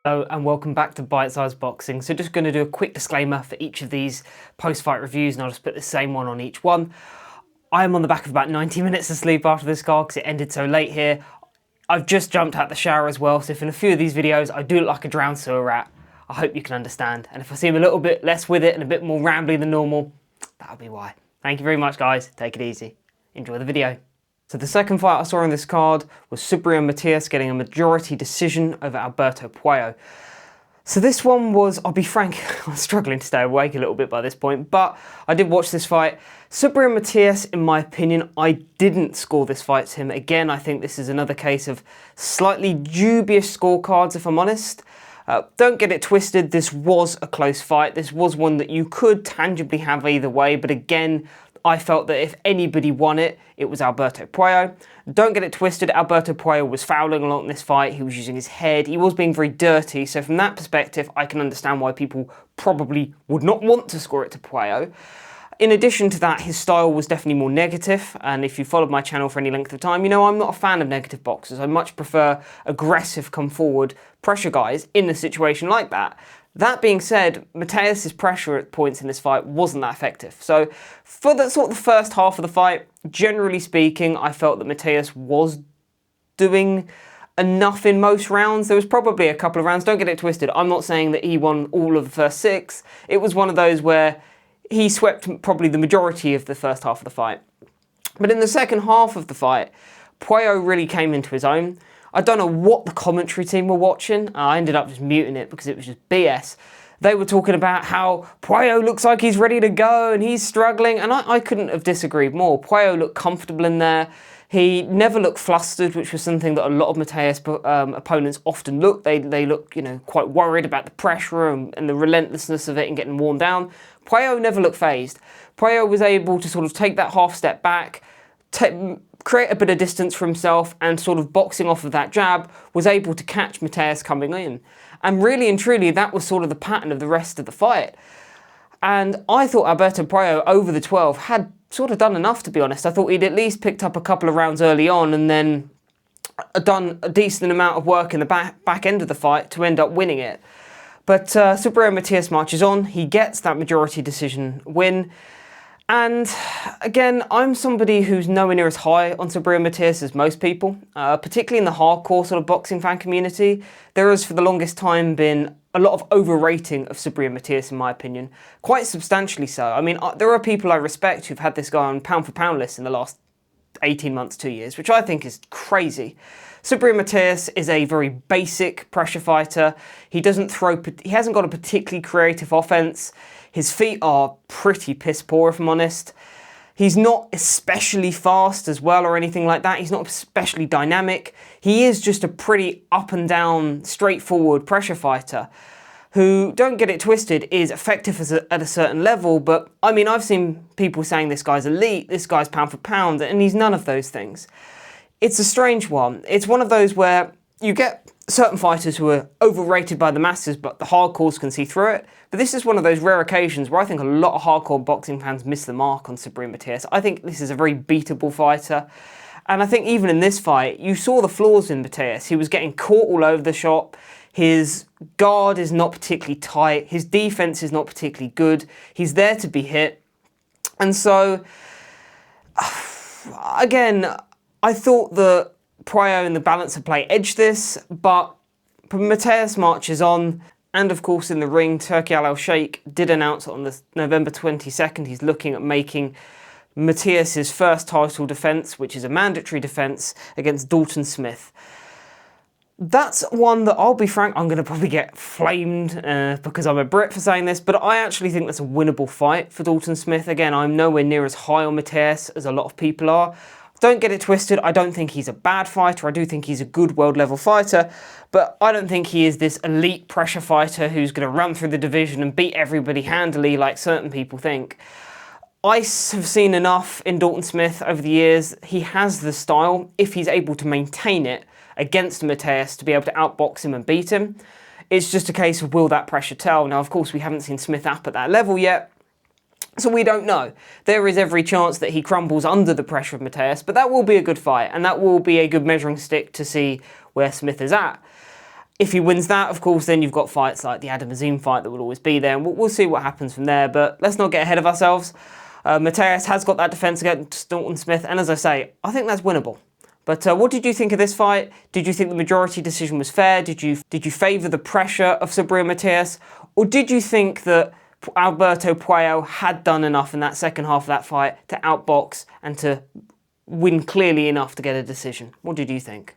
Hello and welcome back to Bite Size Boxing. So just going to do a quick disclaimer for each of these post-fight reviews, and I'll just put the same one on each one. I'm on the back of about 90 minutes of sleep after this card because it ended so late here. I've just jumped out the shower as well, so if in a few of these videos I do look like a drowned sewer rat, I hope you can understand. And if I seem a little bit less with it and a bit more rambly than normal, that'll be why. Thank you very much, guys. Take it easy. Enjoy the video. So the second fight I saw on this card was Subriel Matias getting a majority decision over Alberto Puello. So this one was, I'll be frank, I was struggling to stay awake a little bit by this point, but I did watch this fight. Subriel Matias, in my opinion, I didn't score this fight to him. Again, I think this is another case of slightly dubious scorecards, if I'm honest. Don't get it twisted, this was a close fight. This was one that you could tangibly have either way, but again, I felt that if anybody won it, it was Alberto Puello. Don't get it twisted, Alberto Puello was fouling along this fight, he was using his head, he was being very dirty, so from that perspective, I can understand why people probably would not want to score it to Puello. In addition to that, his style was definitely more negative, and if you followed my channel for any length of time, you know I'm not a fan of negative boxers. I much prefer aggressive, come forward, pressure guys in a situation like that. That being said, Matias' pressure at points in this fight wasn't that effective. So for the sort of the first half of the fight, generally speaking, I felt that Matias was doing enough in most rounds. There was probably a couple of rounds, don't get it twisted. I'm not saying that he won all of the first 6. It was one of those where he swept probably the majority of the first half of the fight. But in the second half of the fight, Puello really came into his own. I don't know what the commentary team were watching. I ended up just muting it because it was just BS. They were talking about how Puello looks like he's ready to go and he's struggling, and I couldn't have disagreed more. Puello looked comfortable in there. He never looked flustered, which was something that a lot of Matias opponents often look. They look, quite worried about the pressure and the relentlessness of it and getting worn down. Puello never looked phased. Puello was able to sort of take that half step back, create a bit of distance for himself, and sort of boxing off of that jab, was able to catch Matias coming in. And really and truly, that was sort of the pattern of the rest of the fight. And I thought Alberto Puello, over the 12, had sort of done enough, to be honest. I thought he'd at least picked up a couple of rounds early on and then done a decent amount of work in the back end of the fight to end up winning it. But Subriel Matias marches on. He gets that majority decision win. And again, I'm somebody who's nowhere near as high on Subriel Matias as most people, particularly in the hardcore sort of boxing fan community. There has for the longest time been a lot of overrating of Subriel Matias, in my opinion, quite substantially so. I mean, there are people I respect who've had this guy on pound for pound lists in the last 18 months, 2 years, which I think is crazy. Subriel Matias is a very basic pressure fighter. He hasn't got a particularly creative offense. His feet are pretty piss poor, if I'm honest. He's not especially fast as well or anything like that. He's not especially dynamic. He is just a pretty up and down, straightforward pressure fighter who, don't get it twisted, is effective at a certain level. But I mean, I've seen people saying this guy's elite, this guy's pound for pound, and he's none of those things. It's a strange one. It's one of those where you get certain fighters who are overrated by the masses, but the hardcores can see through it. But this is one of those rare occasions where I think a lot of hardcore boxing fans miss the mark on Subriel Matias. I think this is a very beatable fighter. And I think even in this fight, you saw the flaws in Matias. He was getting caught all over the shop. His guard is not particularly tight. His defense is not particularly good. He's there to be hit. And so, again, I thought that Puello in the balance of play edged this, but Matias marches on, and of course in the ring, Turki Al-Sheikh did announce on the November 22nd he's looking at making Matias' first title defence, which is a mandatory defence, against Dalton Smith. That's one that, I'll be frank, I'm going to probably get flamed because I'm a Brit for saying this, but I actually think that's a winnable fight for Dalton Smith. Again, I'm nowhere near as high on Matias as a lot of people are. Don't get it twisted, I don't think he's a bad fighter, I do think he's a good world level fighter, but I don't think he is this elite pressure fighter who's going to run through the division and beat everybody handily like certain people think. I have seen enough in Dalton Smith over the years. He has the style, if he's able to maintain it against Matias, to be able to outbox him and beat him. It's just a case of, will that pressure tell? Now, of course, we haven't seen Smith up at that level yet, so we don't know. There is every chance that he crumbles under the pressure of Matias, but that will be a good fight, and that will be a good measuring stick to see where Smith is at. If he wins that, of course, then you've got fights like the Adam Azim fight that will always be there, and we'll see what happens from there. But let's not get ahead of ourselves. Matias has got that defence against Dalton Smith, and as I say, I think that's winnable. But what did you think of this fight? Did you think the majority decision was fair? Did you favour the pressure of Subriel Matias? Or did you think that Alberto Puello had done enough in that second half of that fight to outbox and to win clearly enough to get a decision? What did you think?